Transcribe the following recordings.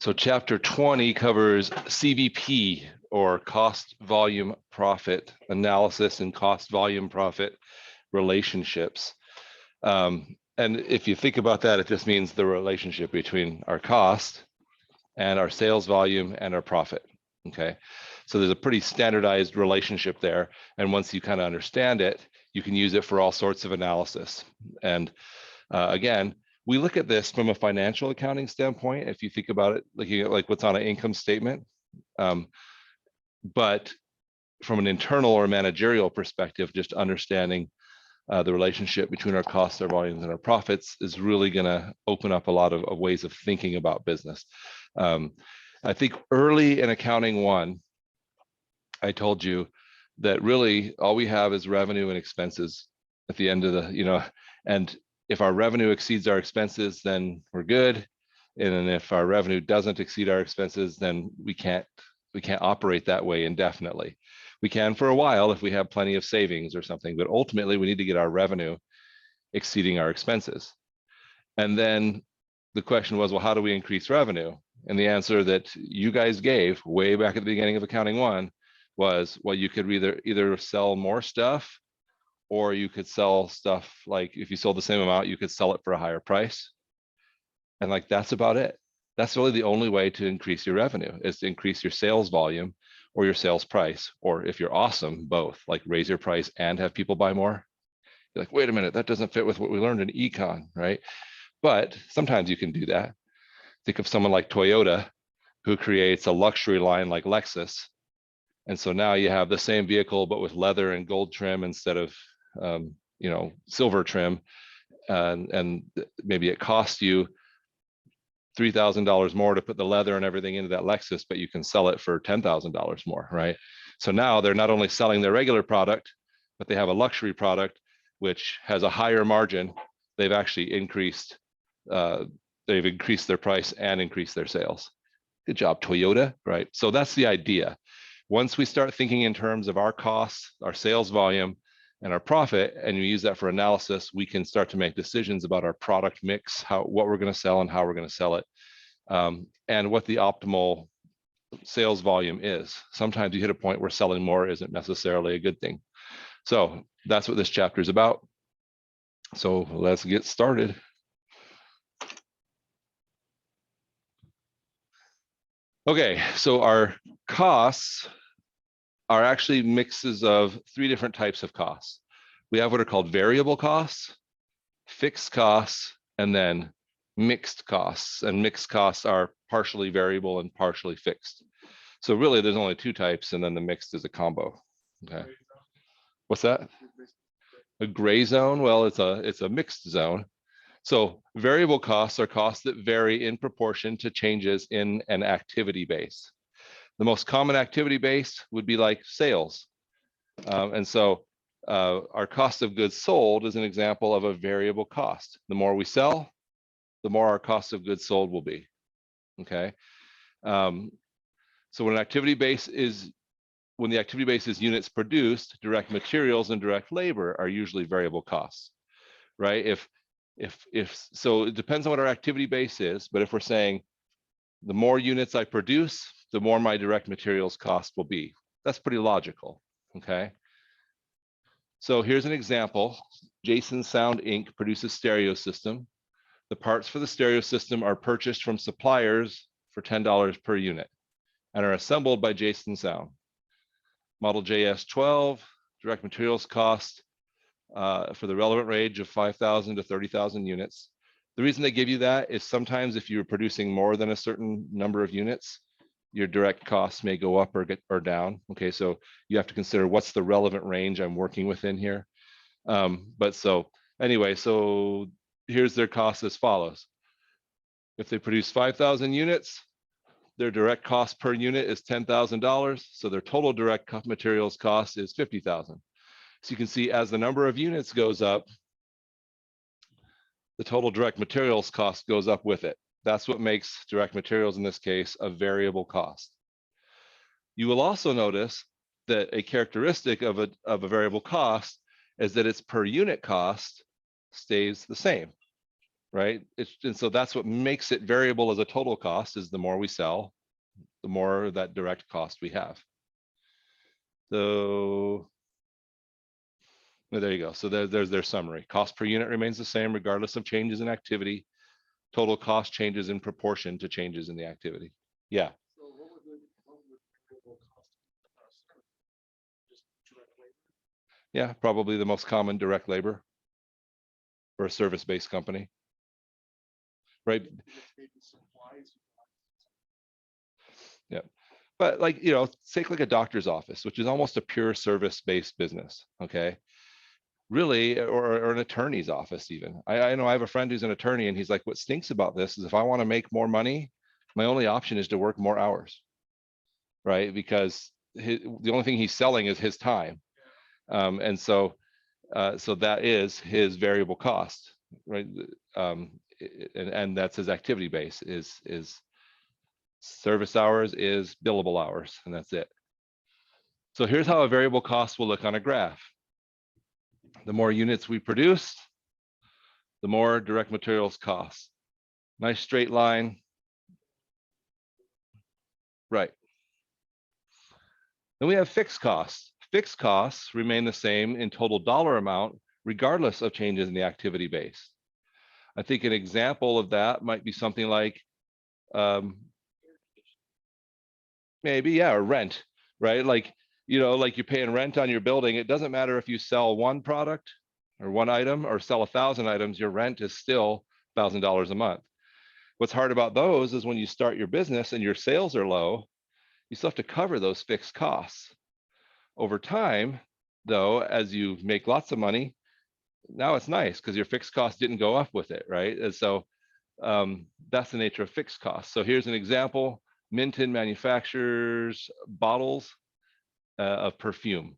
So chapter 20 covers CVP, or cost volume profit analysis, and cost volume profit relationships. And if you think about that, it just means the relationship between our cost and our sales volume and our profit. Okay, so there's a pretty standardized relationship there. And once you kind of understand it, you can use it for all sorts of analysis. And again, we look at this from a financial accounting standpoint. If you think about it, looking at like what's on an income statement, but from an internal or managerial perspective, just understanding the relationship between our costs, our volumes, and our profits is really going to open up a lot of ways of thinking about business. I think early in accounting 1, I told you that really all we have is revenue and expenses at the end of the, and if our revenue exceeds our expenses, then we're good. And then if our revenue doesn't exceed our expenses, then we can't operate that way indefinitely. We can for a while if we have plenty of savings or something, but ultimately we need to get our revenue exceeding our expenses. And then the question was, well, how do we increase revenue? And the answer that you guys gave way back at the beginning of accounting 1 was, well, you could either sell more stuff, or you could sell stuff, like if you sold the same amount, you could sell it for a higher price. And like, that's about it. That's really the only way to increase your revenue, is to increase your sales volume or your sales price. Or if you're awesome, both, like raise your price and have people buy more. You're like, wait a minute, that doesn't fit with what we learned in econ, right? But sometimes you can do that. Think of someone like Toyota, who creates a luxury line like Lexus. And so now you have the same vehicle, but with leather and gold trim instead of silver trim, and maybe it costs you $3,000 more to put the leather and everything into that Lexus, but you can sell it for $10,000 more, right? So now they're not only selling their regular product, but they have a luxury product which has a higher margin. They've actually increased their price and increased their sales. Good job, Toyota, right? So that's the idea. Once we start thinking in terms of our costs, our sales volume, and our profit, and you use that for analysis, we can start to make decisions about our product mix, what we're going to sell and how we're going to sell it, and what the optimal sales volume is. Sometimes you hit a point where selling more isn't necessarily a good thing. So that's what this chapter is about. So let's get started. Okay, so our costs are actually mixes of 3 different types of costs. We have what are called variable costs, fixed costs, and then mixed costs. And mixed costs are partially variable and partially fixed. So really there's only 2 types, and then the mixed is a combo. Okay. What's that? A gray zone? Well, it's a mixed zone. So variable costs are costs that vary in proportion to changes in an activity base. The most common activity base would be like sales. And so our cost of goods sold is an example of a variable cost. The more we sell, the more our cost of goods sold will be. Okay. So when the activity base is units produced, direct materials and direct labor are usually variable costs, right? So it depends on what our activity base is, but if we're saying the more units I produce, the more my direct materials cost will be. That's pretty logical, okay? So here's an example. Jason Sound Inc. produces stereo system. The parts for the stereo system are purchased from suppliers for $10 per unit and are assembled by Jason Sound. Model JS12, direct materials cost for the relevant range of 5,000 to 30,000 units. The reason they give you that is sometimes if you're producing more than a certain number of units, your direct costs may go up or down. Okay, so you have to consider what's the relevant range I'm working within here. But so anyway, so here's their costs as follows. If they produce 5,000 units, their direct cost per unit is $10,000. So their total direct materials cost is $50,000. So you can see as the number of units goes up, the total direct materials cost goes up with it. That's what makes direct materials in this case a variable cost. You will also notice that a characteristic of a variable cost is that its per unit cost stays the same. right? And so that's what makes it variable as a total cost, is the more we sell, the more that direct cost we have. So well, there you go. So there's their summary. Cost per unit remains the same regardless of changes in activity. Total cost changes in proportion to changes in the activity. Yeah. So what would the variable cost serve? Just direct labor? Yeah, probably the most common, direct labor for a service-based company, right? Maybe supplies. Yeah. But like, you know, take like a doctor's office, which is almost a pure service-based business. Okay. Really, or an attorney's office even. I know I have a friend who's an attorney, and he's like, what stinks about this is if I want to make more money, my only option is to work more hours, right? Because the only thing he's selling is his time. And so that is his variable cost, right? And that's his activity base, is service hours, is billable hours, and that's it. So here's how a variable cost will look on a graph. The more units we produce, the more direct materials cost. Nice straight line. Right. Then we have fixed costs. Fixed costs remain the same in total dollar amount, regardless of changes in the activity base. I think an example of that might be something like maybe, yeah, or rent, right? Like, you know, like you're paying rent on your building. It doesn't matter if you sell one product or one item or sell 1,000 items, your rent is still $1,000 a month. What's hard about those is when you start your business and your sales are low, you still have to cover those fixed costs. Over time, though, as you make lots of money, now it's nice because your fixed costs didn't go up with it, right? And so that's the nature of fixed costs. So here's an example. Minton manufactures bottles of perfume.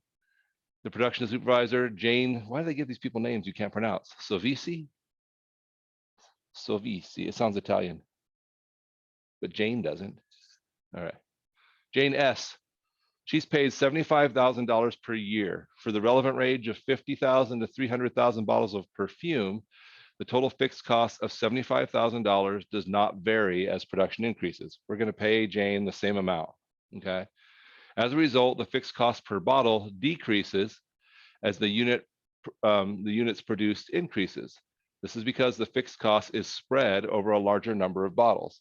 The production supervisor, Jane, why do they give these people names you can't pronounce? Sovisi? Sovisi, it sounds Italian, but Jane doesn't. All right. Jane S. She's paid $75,000 per year for the relevant range of 50,000 to 300,000 bottles of perfume. The total fixed cost of $75,000 does not vary as production increases. We're going to pay Jane the same amount. Okay. As a result, the fixed cost per bottle decreases as the units produced increases. This is because the fixed cost is spread over a larger number of bottles.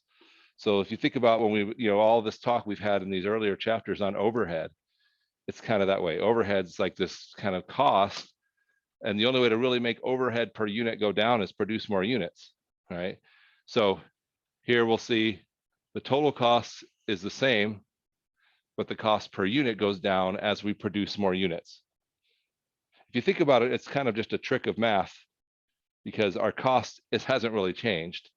So if you think about when we, you know, all this talk we've had in these earlier chapters on overhead, it's kind of that way. Overhead's like this kind of cost, and the only way to really make overhead per unit go down is produce more units, right? So here we'll see the total cost is the same, but the cost per unit goes down as we produce more units. If you think about it, it's kind of just a trick of math because our cost hasn't really changed.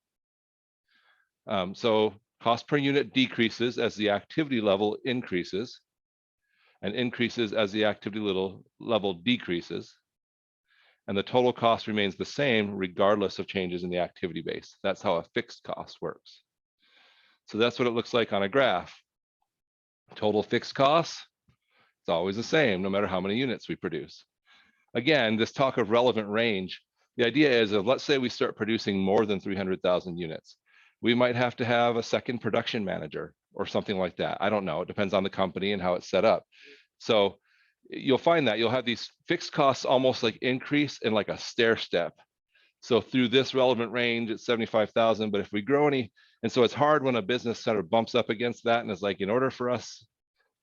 So cost per unit decreases as the activity level increases, and increases as the activity level decreases. And the total cost remains the same regardless of changes in the activity base. That's how a fixed cost works. So that's what it looks like on a graph. Total fixed costs, it's always the same no matter how many units we produce. Again, this talk of relevant range, the idea is of, let's say we start producing more than 300,000 units. We might have to have a second production manager or something like that. I don't know. It depends on the company and how it's set up. So you'll find that you'll have these fixed costs almost like increase in like a stair step. So through this relevant range, it's 75,000. But if we grow any, and so it's hard when a business sort of bumps up against that and is like, in order for us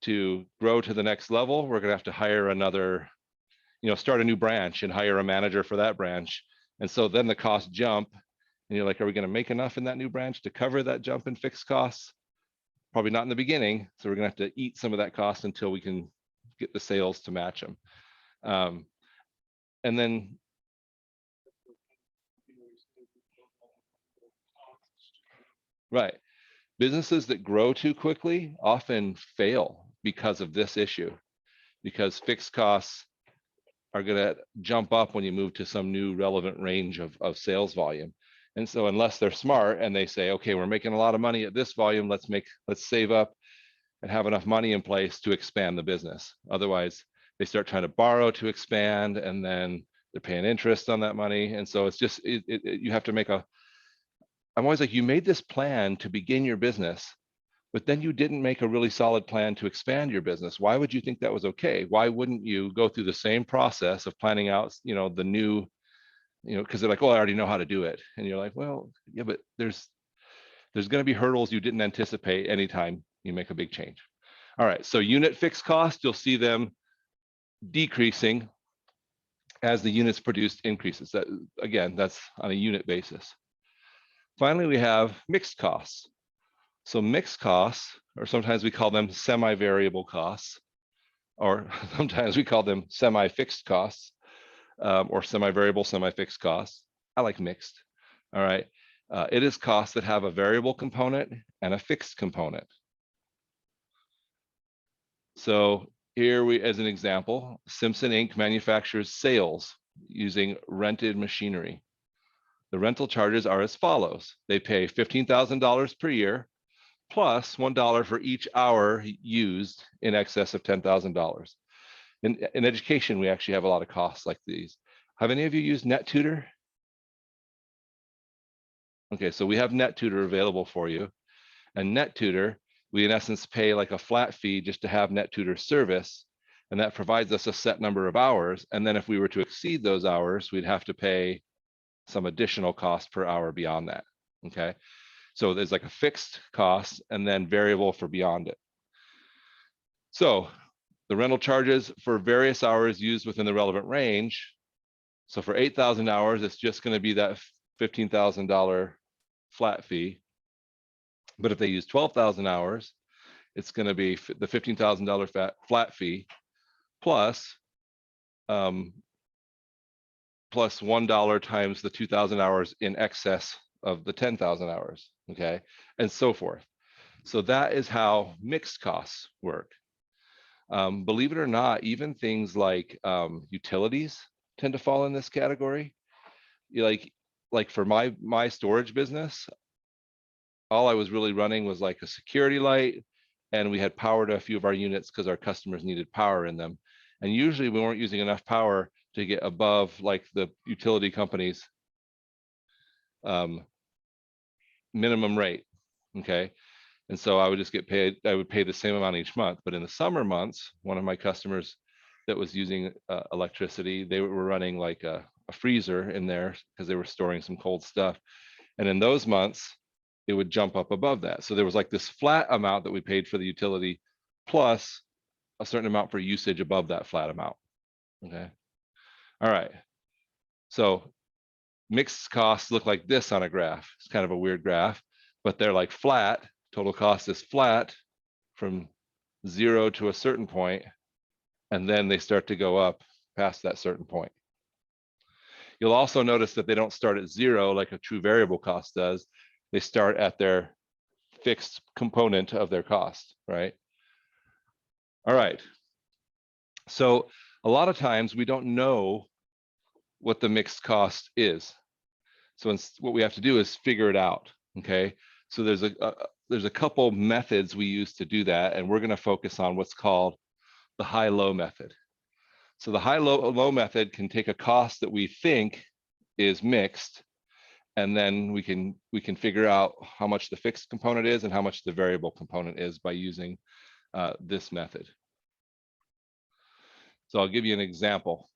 to grow to the next level, we're going to have to hire another, you know, start a new branch and hire a manager for that branch. And so then the costs jump, and you're like, are we going to make enough in that new branch to cover that jump in fixed costs? Probably not in the beginning. So we're going to have to eat some of that cost until we can get the sales to match them. And then, right, businesses that grow too quickly often fail because of this issue, because fixed costs are going to jump up when you move to some new relevant range of sales volume. And so unless they're smart and they say, okay, we're making a lot of money at this volume, let's save up and have enough money in place to expand the business. Otherwise, they start trying to borrow to expand, and then they're paying interest on that money. And so it's just, you have to make a I'm always like, you made this plan to begin your business, but then you didn't make a really solid plan to expand your business. Why would you think that was okay? Why wouldn't you go through the same process of planning out, the new, because they're like, oh, I already know how to do it. And you're like, well, yeah, but there's going to be hurdles you didn't anticipate anytime you make a big change. All right, so unit fixed cost, you'll see them decreasing as the units produced increases. That, again, that's on a unit basis. Finally, we have mixed costs. So mixed costs, or sometimes we call them semi-variable costs, or sometimes we call them semi-fixed costs, or semi-variable, semi-fixed costs. I like mixed. All right. It is costs that have a variable component and a fixed component. So here we, as an example, Simpson Inc. manufactures sales using rented machinery. The rental charges are as follows. They pay $15,000 per year plus $1 for each hour used in excess of $10,000. In education, we actually have a lot of costs like these. Have any of you used NetTutor? Okay, so we have NetTutor available for you. And NetTutor, we in essence pay like a flat fee just to have NetTutor service. And that provides us a set number of hours. And then if we were to exceed those hours, we'd have to pay some additional cost per hour beyond that. Okay, so there's like a fixed cost and then variable for beyond it. So the rental charges for various hours used within the relevant range. So for 8,000 hours, it's just going to be that $15,000 flat fee. But if they use 12,000 hours, it's going to be the $15,000 flat fee plus plus $1 times the 2,000 hours in excess of the 10,000 hours, okay, and so forth. So that is how mixed costs work. Believe it or not, even things like utilities tend to fall in this category. Like for my storage business, all I was really running was like a security light, and we had power to a few of our units because our customers needed power in them. And usually we weren't using enough power to get above like the utility company's minimum rate, okay? And so I would just get paid, I would pay the same amount each month. But in the summer months, one of my customers that was using electricity, they were running like a freezer in there because they were storing some cold stuff. And in those months, it would jump up above that. So there was like this flat amount that we paid for the utility plus a certain amount for usage above that flat amount. Okay. All right. So mixed costs look like this on a graph. It's kind of a weird graph, but they're like flat. Total cost is flat from 0 to a certain point, and then they start to go up past that certain point. You'll also notice that they don't start at 0 like a true variable cost does. They start at their fixed component of their cost, right? All right. So a lot of times we don't know what the mixed cost is. So what we have to do is figure it out, okay? So there's a couple methods we use to do that, and we're going to focus on what's called the high-low method. So the high-low method can take a cost that we think is mixed, and then we can figure out how much the fixed component is and how much the variable component is by using this method. So I'll give you an example.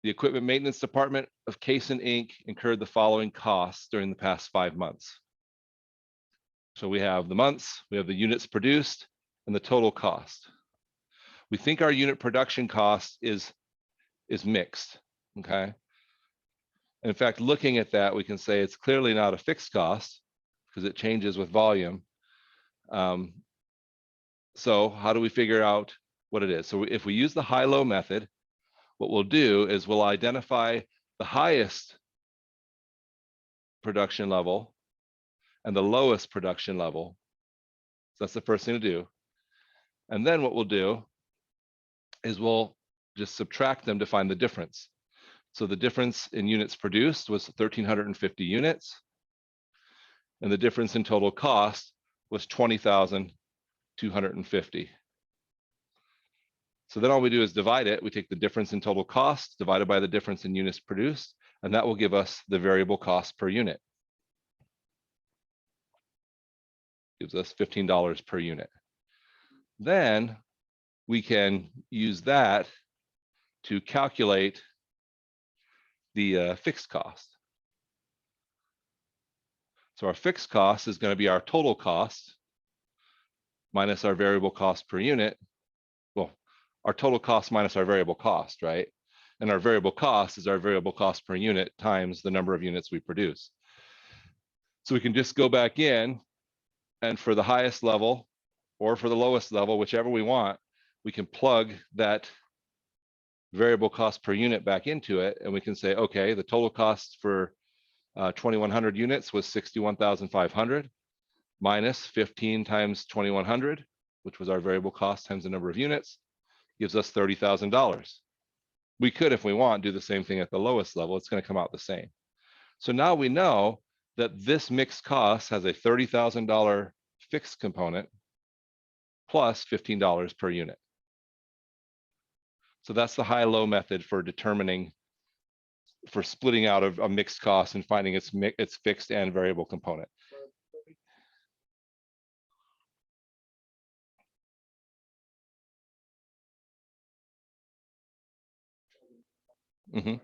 The equipment maintenance department of Cason Inc. incurred the following costs during the past 5 months. So we have the months, we have the units produced, and the total cost. We think our unit production cost is mixed, okay? And in fact, looking at that, we can say it's clearly not a fixed cost because it changes with volume. So how do we figure out what it is? So if we use the high-low method, what we'll do is we'll identify the highest production level and the lowest production level. So that's the first thing to do. And then what we'll do is we'll just subtract them to find the difference. So the difference in units produced was 1,350 units, and the difference in total cost was 20,250. So then all we do is divide it. We take the difference in total cost divided by the difference in units produced, and that will give us the variable cost per unit. gives us $15 per unit. Then we can use that to calculate the fixed cost. So our fixed cost is going to be our total cost minus our variable cost per unit. Well, our total cost minus our variable cost, right? And our variable cost is our variable cost per unit times the number of units we produce. So we can just go back in, and for the highest level or for the lowest level, whichever we want, we can plug that variable cost per unit back into it. And we can say, okay, the total cost for 2,100 units was 61,500 minus 15 times 2,100, which was our variable cost times the number of units, gives us $30,000. We could, if we want, do the same thing at the lowest level. It's going to come out the same. So now we know that this mixed cost has a $30,000 fixed component plus $15 per unit. So that's the high-low method for determining, for splitting out of a mixed cost and finding its fixed and variable component. Mm-hmm.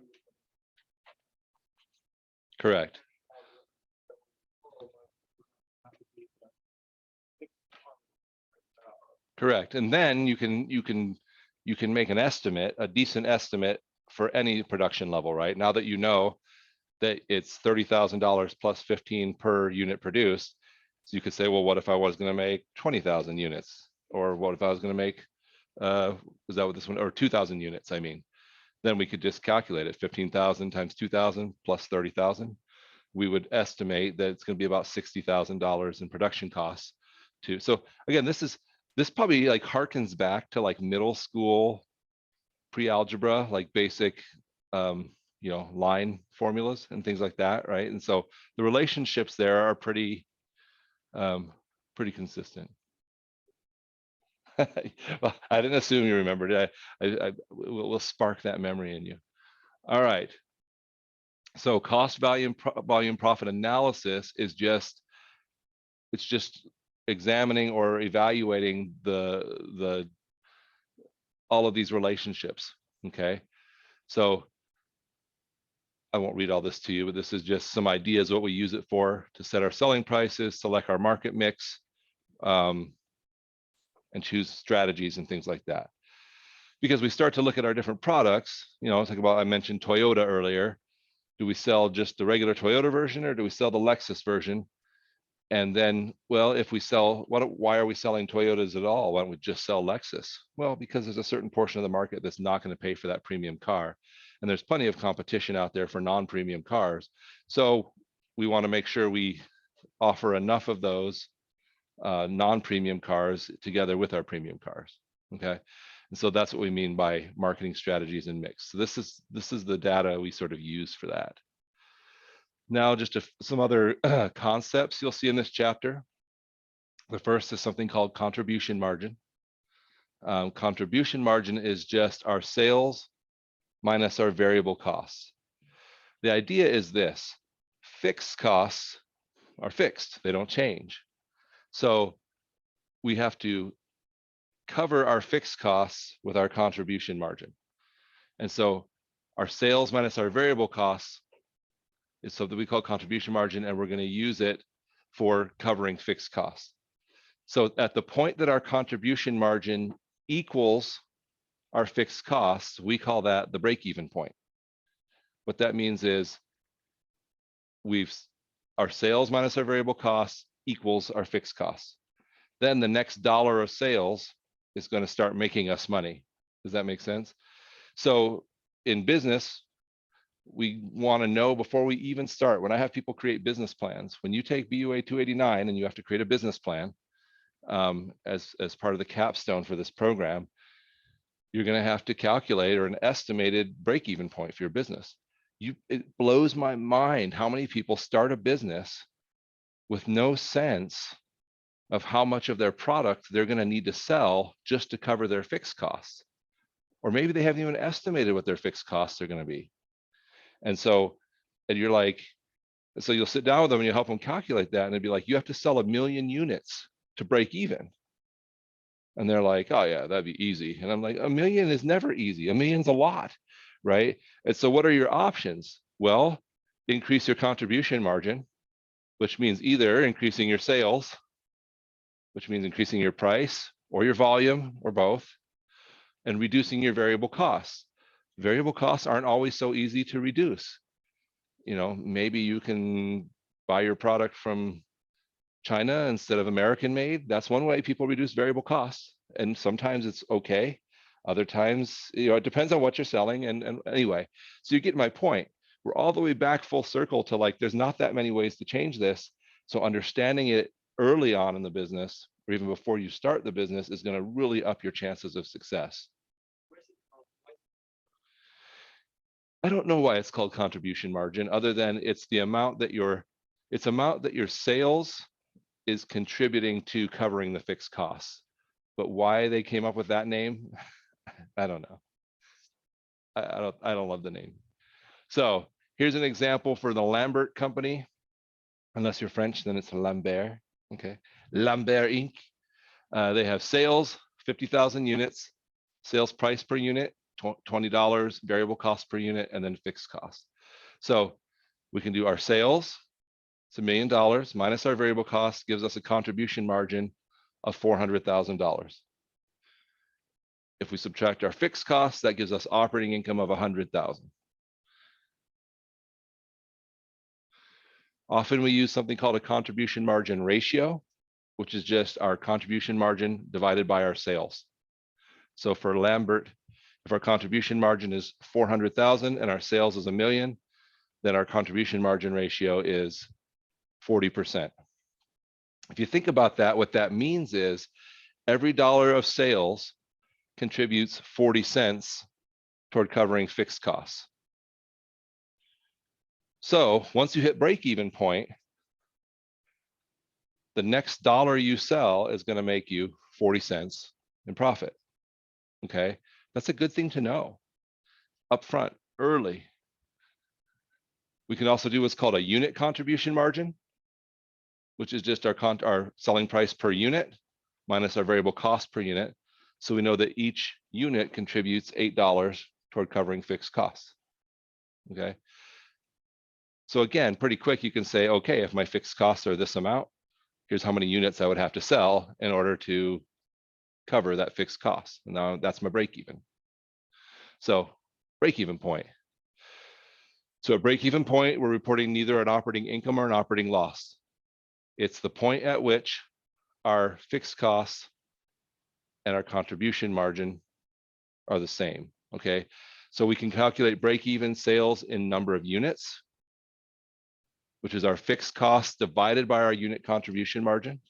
Correct. Correct. And then you can make an estimate, a decent estimate for any production level, right? Now that you know that it's $30,000 plus 15 per unit produced, so you could say, well, what if I was going to make 20,000 units, or what if I was going to make was that what this one, or 2,000 units? I mean, then we could just calculate it. 15,000 times 2,000 plus 30,000. We would estimate that it's going to be about $60,000 in production costs. So again, this probably like harkens back to like middle school pre-algebra, like basic line formulas and things like that, right? And so the relationships there are pretty consistent. Well, I didn't assume you remembered it. We'll spark that memory in you. All right. So cost volume profit analysis is just examining or evaluating all of these relationships. Okay. So I won't read all this to you, but this is just some ideas what we use it for, to set our selling prices, select our market mix, and choose strategies and things like that. Because we start to look at our different products, I mentioned Toyota earlier. Do we sell just the regular Toyota version, or do we sell the Lexus version? And then, well, if we sell, why are we selling Toyotas at all? Why don't we just sell Lexus? Well, because there's a certain portion of the market that's not going to pay for that premium car. And there's plenty of competition out there for non-premium cars. So we want to make sure we offer enough of those non-premium cars together with our premium cars. Okay. And so that's what we mean by marketing strategies and mix. So this is the data we sort of use for that. Now, just some other concepts you'll see in this chapter. The first is something called contribution margin. Contribution margin is just our sales minus our variable costs. The idea is this: fixed costs are fixed, they don't change. So we have to cover our fixed costs with our contribution margin. And so our sales minus our variable costs is something we call contribution margin, and we're going to use it for covering fixed costs. So at the point that our contribution margin equals our fixed costs, we call that the break-even point. What that means is our sales minus our variable costs equals our fixed costs. Then the next dollar of sales is going to start making us money. Does that make sense? So in business, we want to know before we even start. When I have people create business plans, when you take BUA 289 and you have to create a business plan as part of the capstone for this program, you're going to have to calculate or an estimated break-even point for your business. It blows my mind how many people start a business with no sense of how much of their product they're going to need to sell just to cover their fixed costs. Or maybe they haven't even estimated what their fixed costs are going to be. And you're like, And so you'll sit down with them and you help them calculate that. And it'd be like, you have to sell 1 million units to break even. And they're like, oh yeah, that'd be easy. And I'm like, 1 million is never easy. 1 million's a lot, right? And so what are your options? Well, increase your contribution margin, which means either increasing your sales, which means increasing your price or your volume or both, and reducing your variable costs. Variable costs aren't always so easy to reduce. Maybe you can buy your product from China instead of American made. That's one way people reduce variable costs. And sometimes it's okay. Other times, it depends on what you're selling. And anyway, so you get my point. We're all the way back full circle to like, there's not that many ways to change this. So understanding it early on in the business, or even before you start the business, is going to really up your chances of success. I don't know why it's called contribution margin, other than it's the amount that your sales is contributing to covering the fixed costs. But why they came up with that name, I don't know. I don't love the name. So here's an example for the Lambert company. Unless you're French, then it's Lambert. Okay, Lambert Inc. They have sales 50,000 units, sales price per unit $20, variable cost per unit, and then fixed cost. So we can do our sales. It's $1 million minus our variable cost gives us a contribution margin of $400,000. If we subtract our fixed costs, that gives us operating income of 100,000. Often we use something called a contribution margin ratio, which is just our contribution margin divided by our sales. So for Lambert, if our contribution margin is 400,000 and our sales is 1 million, then our contribution margin ratio is 40%. If you think about that, what that means is every dollar of sales contributes 40 cents toward covering fixed costs. So once you hit break-even point, the next dollar you sell is going to make you 40 cents in profit. Okay, that's a good thing to know upfront, early. We can also do what's called a unit contribution margin, which is just our selling price per unit minus our variable cost per unit. So we know that each unit contributes $8 toward covering fixed costs. Okay. So again, pretty quick, you can say, okay, if my fixed costs are this amount, here's how many units I would have to sell in order to cover that fixed cost. And now that's my break even. So break even point. So at break even point, we're reporting neither an operating income or an operating loss. It's the point at which our fixed costs and our contribution margin are the same. Okay. So we can calculate break even sales in number of units, which is our fixed cost divided by our unit contribution margin.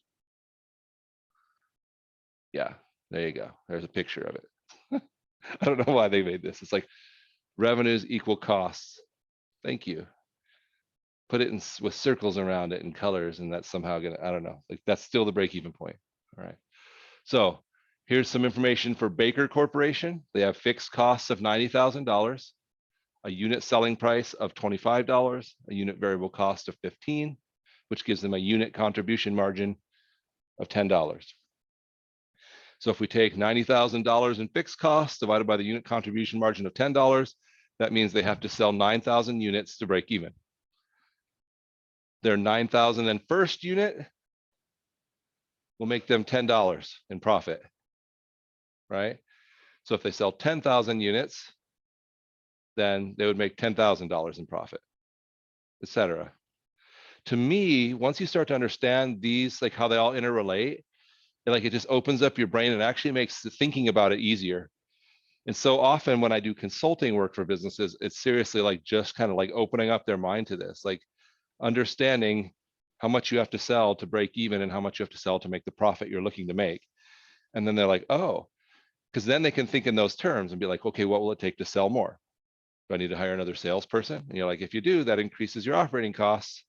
Yeah, there you go. There's a picture of it. I don't know why they made this. It's like revenues equal costs. Thank you. Put it in with circles around it and colors, and that's somehow gonna, I don't know, like that's still the break-even point. All right. So here's some information for Baker Corporation. They have fixed costs of $90,000, a unit selling price of $25, a unit variable cost of $15, which gives them a unit contribution margin of $10. So if we take $90,000 in fixed costs divided by the unit contribution margin of $10, that means they have to sell 9,000 units to break even. Their 9,000 and first unit will make them $10 in profit, right? So if they sell 10,000 units, then they would make $10,000 in profit, etc. To me, once you start to understand these, like how they all interrelate, like it just opens up your brain and actually makes thinking about it easier. And so often when I do consulting work for businesses, it's seriously like just kind of like opening up their mind to this, like understanding how much you have to sell to break even and how much you have to sell to make the profit you're looking to make. And then they're like, oh, because then they can think in those terms and be like, okay, what will it take to sell more? Do I need to hire another salesperson? And you're like, if you do, that increases your operating costs,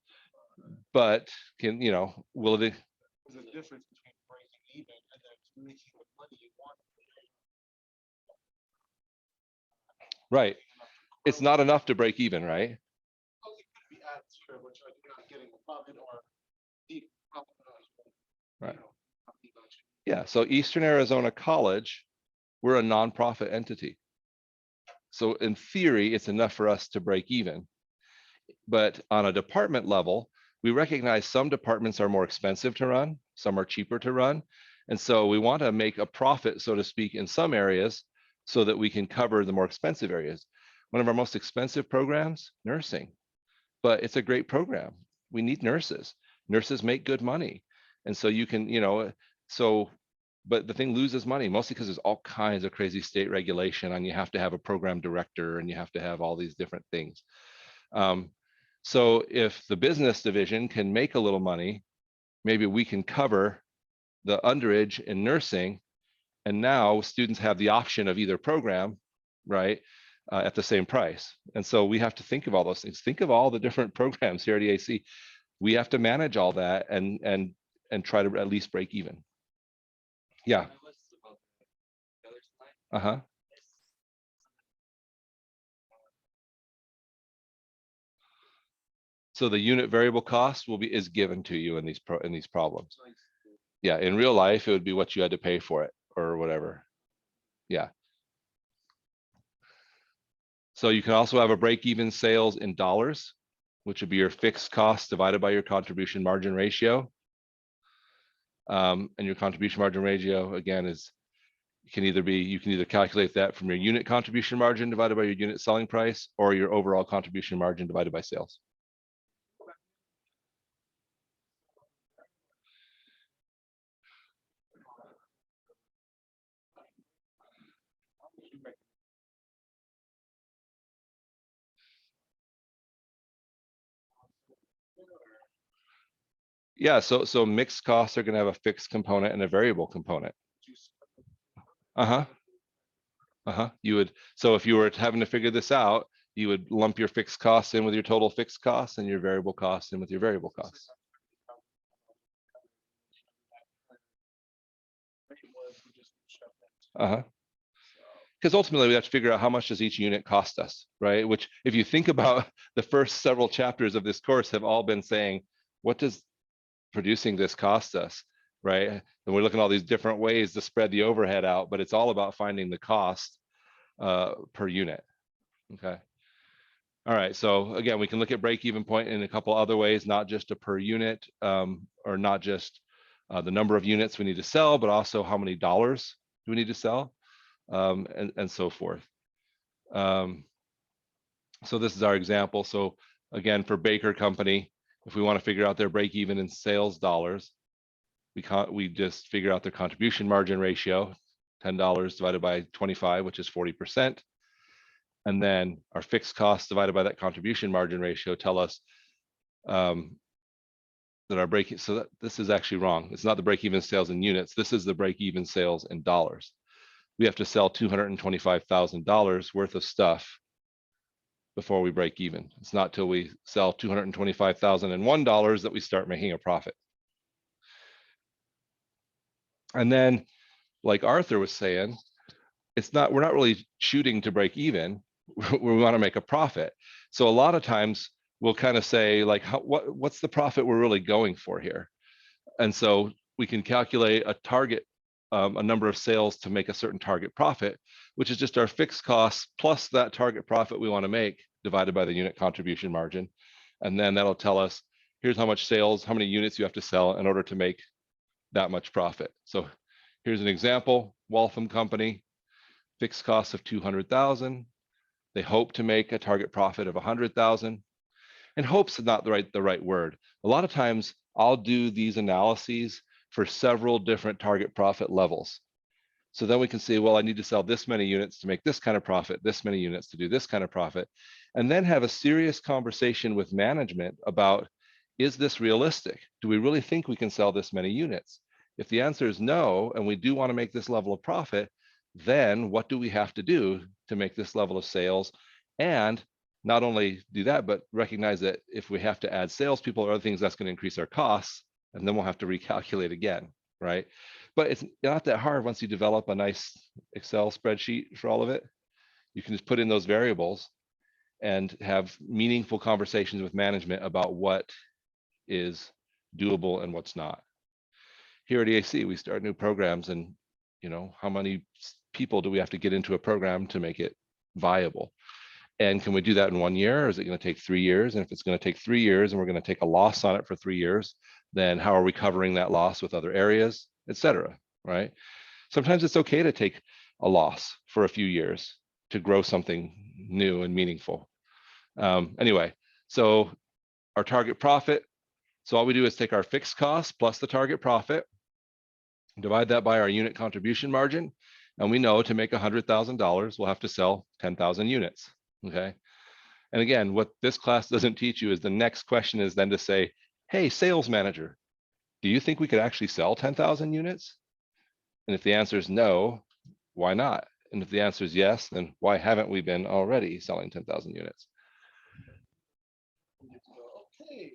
but can, will it? There's a difference between breaking even and then making the money you want. Right. It's not enough to break even, right? Well, it could be at zero, which I think profit or the profit. Right. Yeah, so Eastern Arizona College, we're a nonprofit entity. So in theory, it's enough for us to break even. But on a department level, we recognize some departments are more expensive to run, some are cheaper to run. And so we want to make a profit, so to speak, in some areas so that we can cover the more expensive areas. One of our most expensive programs, nursing, but it's a great program. We need nurses. Nurses make good money. And so you can, but the thing loses money mostly because there's all kinds of crazy state regulation and you have to have a program director and you have to have all these different things. So if the business division can make a little money, maybe we can cover the underage in nursing. And now students have the option of either program, right, at the same price. And so we have to think of all those things. Think of all the different programs here at EAC. We have to manage all that and try to at least break even. Yeah. Uh-huh. So the unit variable cost is given to you in these problems. Yeah, in real life, it would be what you had to pay for it or whatever. Yeah. So you can also have a break-even sales in dollars, which would be your fixed cost divided by your contribution margin ratio. And your contribution margin ratio, again, you can either calculate that from your unit contribution margin divided by your unit selling price or your overall contribution margin divided by sales. Yeah, so mixed costs are going to have a fixed component and a variable component. Uh-huh. You would, so if you were having to figure this out, you would lump your fixed costs in with your total fixed costs and your variable costs in with your variable costs. Uh-huh. Because ultimately we have to figure out how much does each unit cost us, right? Which if you think about the first several chapters of this course have all been saying, what does producing this cost us, right? And we're looking at all these different ways to spread the overhead out, but it's all about finding the cost per unit. Okay. All right. So again, we can look at break-even point in a couple other ways, not just a per unit or not just the number of units we need to sell, but also how many dollars do we need to sell and so forth. So this is our example. So again, for Baker Company, if we want to figure out their break-even in sales dollars, we just figure out their contribution margin ratio, $10 divided by 25, which is 40%. And then our fixed costs divided by that contribution margin ratio tell us that our break. So this is actually wrong. It's not the break-even sales in units. This is the break-even sales in dollars. We have to sell $225,000 worth of stuff before we break even. It's not till we sell $225,001 that we start making a profit. And then, like Arthur was saying, we're not really shooting to break even. We want to make a profit. So a lot of times we'll kind of say like, what's the profit we're really going for here? And so we can calculate a target, a number of sales to make a certain target profit, which is just our fixed costs plus that target profit we want to make divided by the unit contribution margin. And then that'll tell us, here's how much sales, how many units you have to sell in order to make that much profit. So here's an example, Waltham Company, fixed costs of 200,000. They hope to make a target profit of 100,000. And hope's not the right word. A lot of times I'll do these analyses for several different target profit levels. So then we can say, well, I need to sell this many units to make this kind of profit, this many units to do this kind of profit, and then have a serious conversation with management about, is this realistic? Do we really think we can sell this many units? If the answer is no, and we do want to make this level of profit, then what do we have to do to make this level of sales? And not only do that, but recognize that if we have to add salespeople or other things, that's going to increase our costs, and then we'll have to recalculate again, right? But it's not that hard once you develop a nice Excel spreadsheet for all of it. You can just put in those variables and have meaningful conversations with management about what is doable and what's not. Here at EAC, we start new programs, and how many people do we have to get into a program to make it viable? And can we do that in 1 year, or is it going to take 3 years? And if it's going to take 3 years and we're going to take a loss on it for 3 years, then how are we covering that loss with other areas, et cetera, right? Sometimes it's okay to take a loss for a few years to grow something new and meaningful. Anyway, so our target profit. So all we do is take our fixed cost plus the target profit, divide that by our unit contribution margin, and we know to make $100,000, we'll have to sell 10,000 units, okay? And again, what this class doesn't teach you is the next question is then to say, hey, sales manager, do you think we could actually sell 10,000 units? And if the answer is no, why not? And if the answer is yes, then why haven't we been already selling 10,000 units? Okay.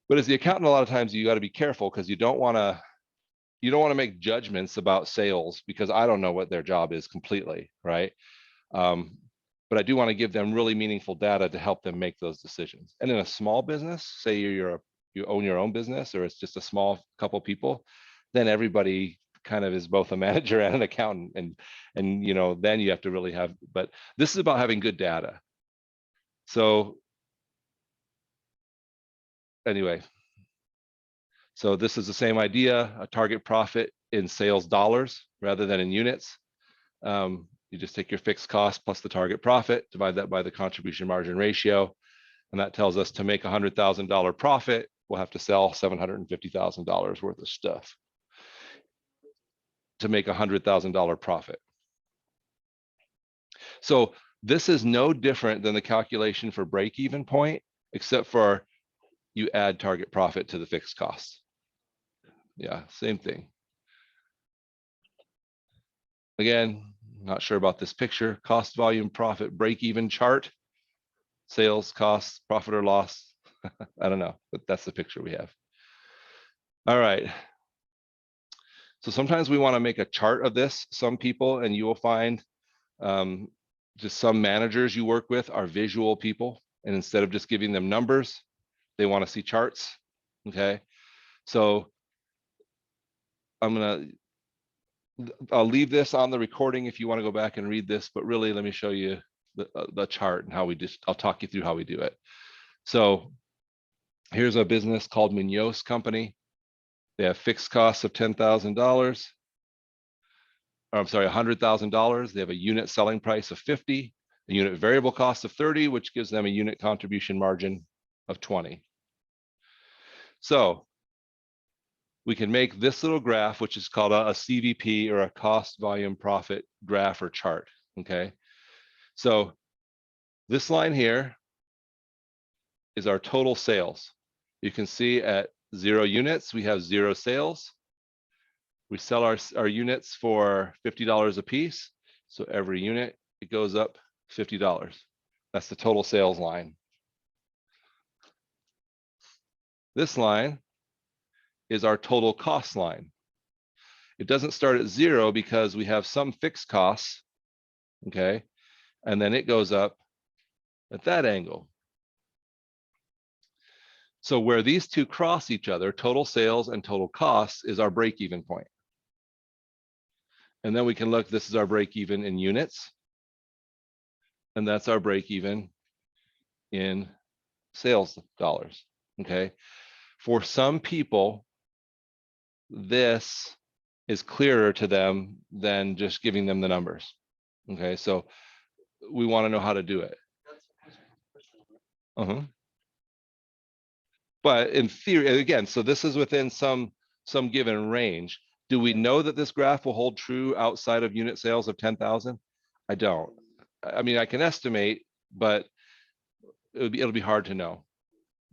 But as the accountant, a lot of times you got to be careful because you don't want to make judgments about sales because I don't know what their job is completely, right? But I do want to give them really meaningful data to help them make those decisions. And in a small business, say you own your own business, or it's just a small couple people, then everybody kind of is both a manager and an accountant, and then you have to really have. But this is about having good data. So anyway, so this is the same idea: a target profit in sales dollars rather than in units. You just take your fixed cost plus the target profit, divide that by the contribution margin ratio, and that tells us to make $100,000 profit, we'll have to sell $750,000 worth of stuff to make $100,000 profit. So this is no different than the calculation for break-even point, except for you add target profit to the fixed costs. Yeah, same thing. Again, not sure about this picture. Cost, volume, profit, break-even chart. Sales, costs, profit or loss. I don't know, but that's the picture we have. All right. So sometimes we want to make a chart of this. Some people, and you will find just some managers you work with are visual people. And instead of just giving them numbers, they want to see charts. Okay. So I'll leave this on the recording if you want to go back and read this, but really let me show you the chart and how I'll talk you through how we do it. So here's a business called Munoz Company. They have fixed costs of $10,000. I'm sorry, $100,000. They have a unit selling price of 50, a unit variable cost of 30, which gives them a unit contribution margin of 20. So we can make this little graph, which is called a CVP, or a cost volume profit graph or chart. Okay. So this line here is our total sales. You can see at 0 units, we have 0 sales. We sell our units for $50 a piece. So every unit, it goes up $50. That's the total sales line. This line is our total cost line. It doesn't start at 0 because we have some fixed costs, okay? And then it goes up at that angle. So where these two cross each other, total sales and total costs, is our break-even point. And then we can look, this is our break-even in units. And that's our break-even in sales dollars, okay? For some people, this is clearer to them than just giving them the numbers, okay? So we want to know how to do it. But in theory, again, so this is within some given range. Do we know that this graph will hold true outside of unit sales of 10,000? I don't. I mean, I can estimate, but it'll be hard to know.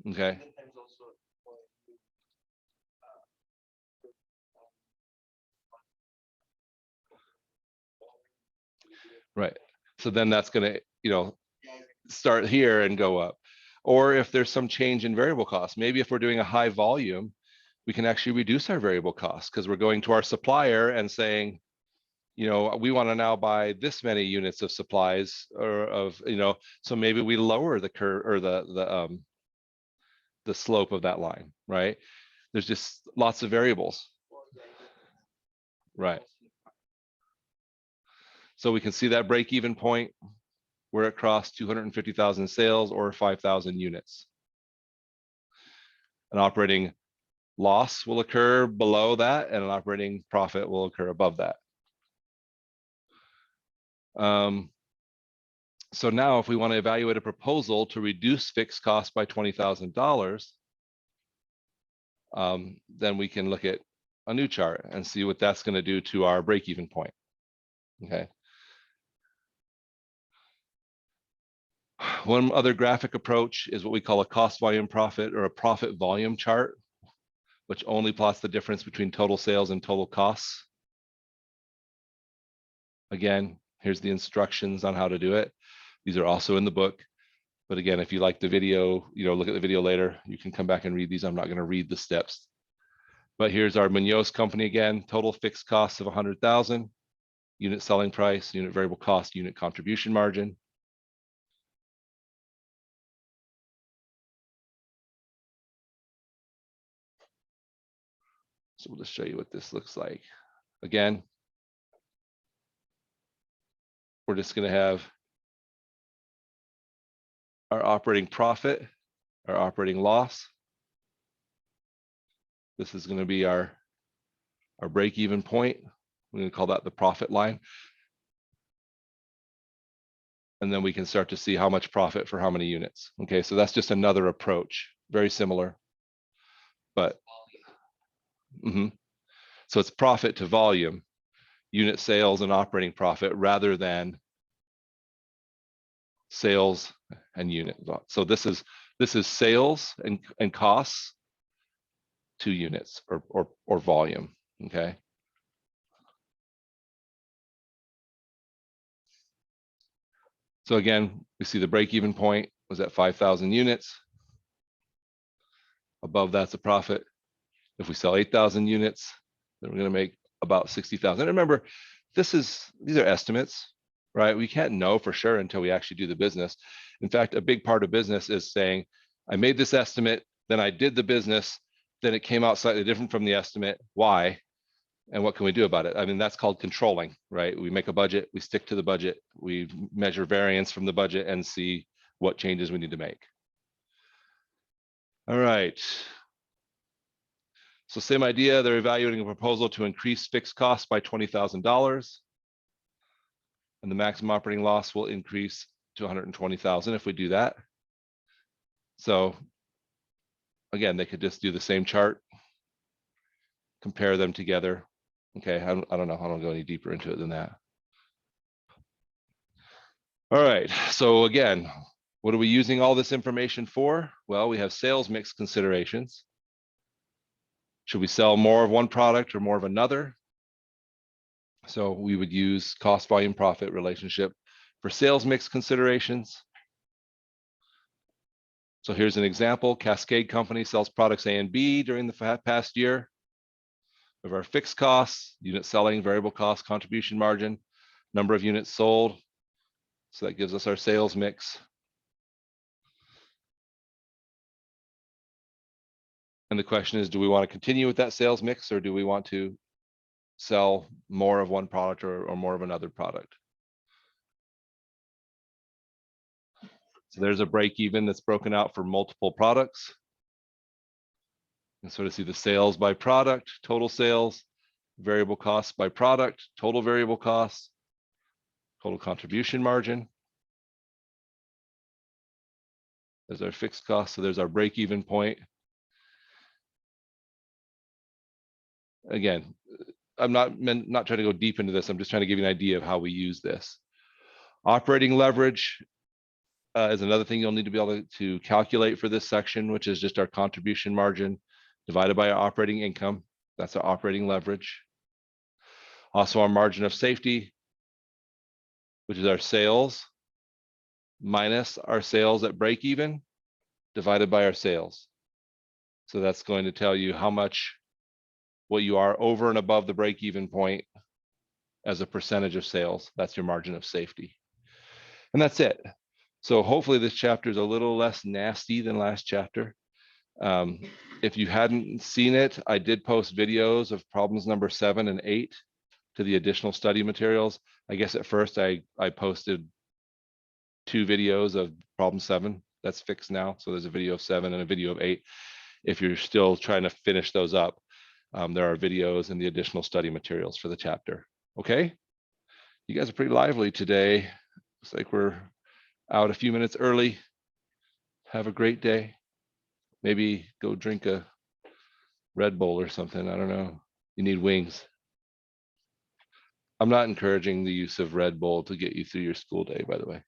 Okay. Right. So then that's going to, start here and go up. Or if there's some change in variable costs, maybe if we're doing a high volume, we can actually reduce our variable costs because we're going to our supplier and saying, we want to now buy this many units of supplies, or of, so maybe we lower the curve, or the slope of that line, right? There's just lots of variables, right? So we can see that break-even point where it crossed 250,000 sales or 5,000 units. An operating loss will occur below that, and an operating profit will occur above that. So now if we want to evaluate a proposal to reduce fixed costs by $20,000, then we can look at a new chart and see what that's going to do to our break-even point. Okay. One other graphic approach is what we call a cost volume profit, or a profit volume chart, which only plots the difference between total sales and total costs. Again, here's the instructions on how to do it. These are also in the book. But again, if you like the video, look at the video later, you can come back and read these. I'm not going to read the steps. But here's our Munoz company again, total fixed costs of 100,000, unit selling price, unit variable cost, unit contribution margin. So we'll just show you what this looks like. Again, we're just going to have our operating profit, our operating loss. This is going to be our break-even point. We're going to call that the profit line. And then we can start to see how much profit for how many units. Okay, so that's just another approach, very similar, but so it's profit to volume, unit sales and operating profit, rather than sales and unit. So this is sales and costs to units or volume. Okay. So again, we see the break-even point was at 5,000 units. Above that's a profit. If we sell 8,000 units, then we're going to make about 60,000. And remember, these are estimates, right? We can't know for sure until we actually do the business. In fact, a big part of business is saying, I made this estimate, then I did the business, then it came out slightly different from the estimate. Why? And what can we do about it? I mean, that's called controlling, right? We make a budget, we stick to the budget, we measure variance from the budget and see what changes we need to make. All right. So same idea, they're evaluating a proposal to increase fixed costs by $20,000. And the maximum operating loss will increase to 120,000 if we do that. So again, they could just do the same chart, compare them together. Okay, I don't know, I don't go any deeper into it than that. All right, so again, what are we using all this information for? Well, we have sales mix considerations. Should we sell more of one product or more of another? So we would use cost volume profit relationship for sales mix considerations. So here's an example. Cascade Company sells products A and B during the past year. Of our fixed costs, unit selling, variable cost, contribution margin, number of units sold. So that gives us our sales mix. And the question is, do we want to continue with that sales mix, or do we want to sell more of one product or more of another product? So there's a break even that's broken out for multiple products. And sort of see the sales by product, total sales, variable costs by product, total variable costs, total contribution margin. There's our fixed cost, so there's our break-even point. Again, I'm not trying to go deep into this. I'm just trying to give you an idea of how we use this. Operating leverage is another thing you'll need to be able to calculate for this section, which is just our contribution margin divided by our operating income. That's our operating leverage. Also our margin of safety, which is our sales minus our sales at break even divided by our sales. So that's going to tell you how much, what you are over and above the break even point as a percentage of sales. That's your margin of safety. And that's it. So hopefully this chapter is a little less nasty than last chapter. If you hadn't seen it, I did post videos of problems number 7 and 8 to the additional study materials. I guess at first I posted 2 videos of problem 7. That's fixed now. So there's a video of 7 and a video of 8. If you're still trying to finish those up, there are videos and the additional study materials for the chapter. Okay. You guys are pretty lively today. Looks like we're out a few minutes early. Have a great day. Maybe go drink a Red Bull or something. I don't know. You need wings. I'm not encouraging the use of Red Bull to get you through your school day, by the way.